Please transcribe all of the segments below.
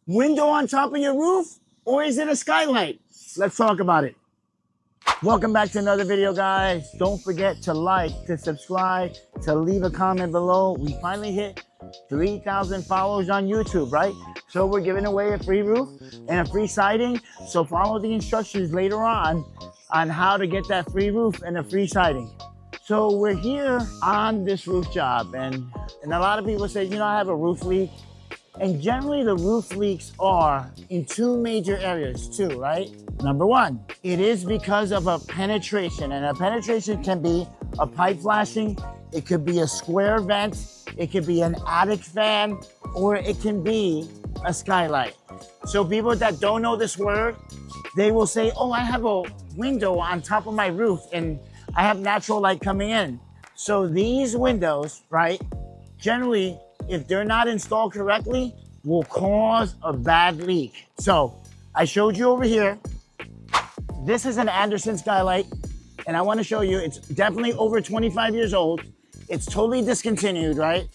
Window on top of your roof, or is it a skylight? Let's talk about it. Welcome back to another video, guys. Don't forget to like, to subscribe, to leave a comment below. We finally hit 3,000 followers on YouTube, right? So we're giving away a free roof and a free siding. So follow the instructions later on how to get that free roof and a free siding. So we're here on this roof job, and a lot of people say, you know, I have a roof leak. And generally the roof leaks are in two major areas too, right? Number one, it is because of a penetration, and a penetration can be a pipe flashing, it could be a square vent, it could be an attic fan, or it can be a skylight. So people that don't know this word, they will say, oh, I have a window on top of my roof and I have natural light coming in. So these windows, right, generally, if they're not installed correctly, will cause a bad leak. So I showed you over here. This is an Anderson skylight, and I want to show you, it's definitely over 25 years old. It's totally discontinued, right?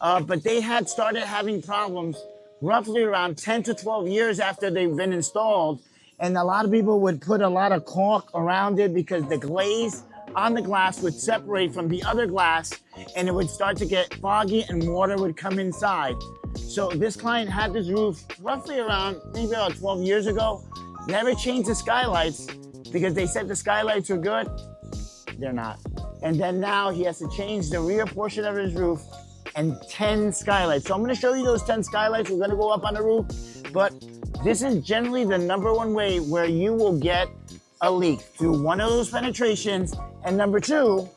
But they had started having problems roughly around 10 to 12 years after they've been installed. And a lot of people would put a lot of caulk around it because the glaze on the glass would separate from the other glass, and it would start to get foggy and water would come inside. So this client had this roof roughly around maybe about 12 years ago, never changed the skylights because they said the skylights were good. They're not. And then now he has to change the rear portion of his roof and 10 skylights. So I'm gonna show you those 10 skylights. We're gonna go up on the roof, but this is generally the number one way where you will get a leak, through one of those penetrations. And number two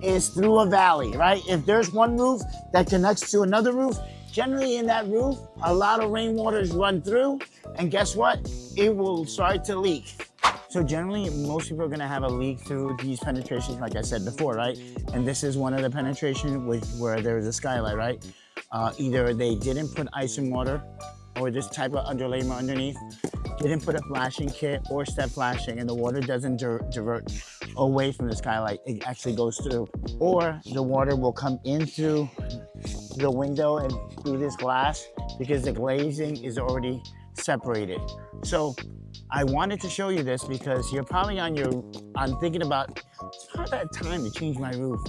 is through a valley, right? If there's one roof that connects to another roof, generally in that roof, a lot of rainwaters run through, and guess what? It will start to leak. So generally, most people are gonna have a leak through these penetrations, like I said before, right? And this is one of the penetrations where there's a skylight, right? Either they didn't put ice and water, or this type of underlayment underneath, didn't put a flashing kit or step flashing, and the water doesn't divert away from the skylight, it actually goes through. Or the water will come in through the window and through this glass because the glazing is already separated. So I wanted to show you this because you're probably I'm thinking about, it's not that time to change my roof.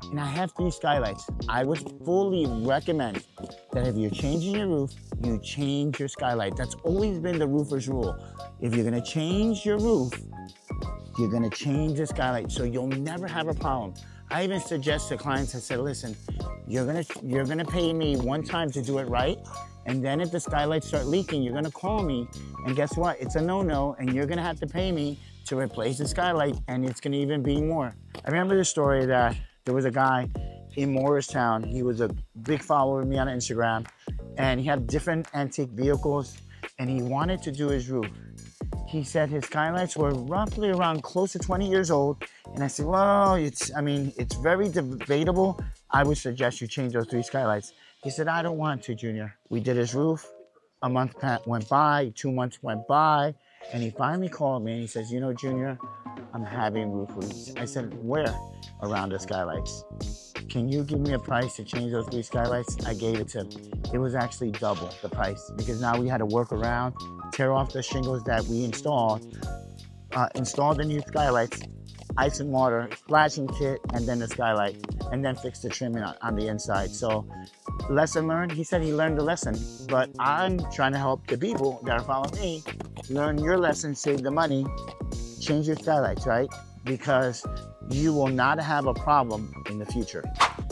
And I have 3 skylights. I would fully recommend that if you're changing your roof, you change your skylight. That's always been the roofer's rule. If you're gonna change your roof, you're gonna change the skylight, so you'll never have a problem. I even suggest to clients, I said, listen, you're gonna pay me one time to do it right, and then if the skylights start leaking, you're gonna call me, and guess what? It's a no-no, and you're gonna have to pay me to replace the skylight, and it's gonna even be more. I remember the story that there was a guy in Morristown. He was a big follower of me on Instagram, and he had different antique vehicles, and he wanted to do his roof. He said his skylights were roughly around close to 20 years old. And I said, well, it's very debatable. I would suggest you change those 3 skylights. He said, I don't want to, Junior. We did his roof. A month went by, 2 months went by, and he finally called me and he says, you know, Junior, I'm having roof leaks. I said, where? Around the skylights. Can you give me a price to change those 3 skylights? I gave it to him. It was actually double the price because now we had to work around, tear off the shingles that we installed, install the new skylights, ice and water, flashing kit, and then the skylight, and then fix the trimming on the inside. So lesson learned, he said he learned the lesson, but I'm trying to help the people that are following me learn your lesson, save the money, change your skylights, right? Because you will not have a problem in the future.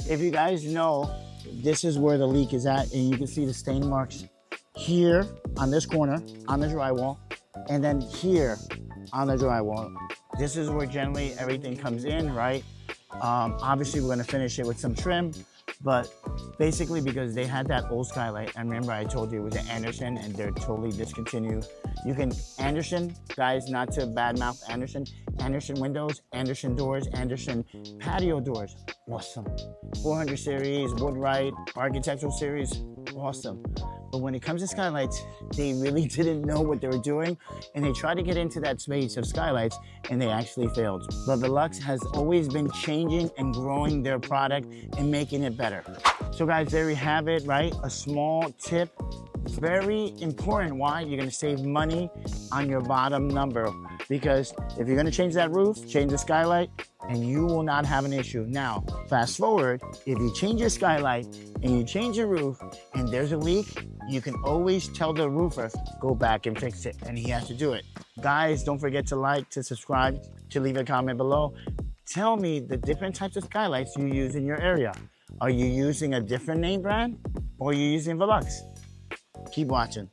If you guys know, this is where the leak is at, and you can see the stain marks here on this corner, on the drywall, and then here on the drywall. This is where generally everything comes in, right? Obviously, we're gonna finish it with some trim, but basically because they had that old skylight, and remember I told you it was an Anderson and they're totally discontinued. You can, Anderson, guys, not to badmouth Anderson, Anderson windows, Anderson doors, Anderson patio doors, awesome. 400 series, Woodwright, architectural series, awesome. But when it comes to skylights, they really didn't know what they were doing, and they tried to get into that space of skylights, and they actually failed. But Velux has always been changing and growing their product and making it better. So guys, there we have it, right? A small tip Very important. Why? You're gonna save money on your bottom number, because if you're gonna change that roof, change the skylight, and you will not have an issue. Now, fast forward, if you change your skylight and you change your roof and there's a leak, you can always tell the roofer, go back and fix it, and he has to do it. Guys, don't forget to like, to subscribe, to leave a comment below. Tell me the different types of skylights you use in your area. Are you using a different name brand, or are you using Velux? Keep watching.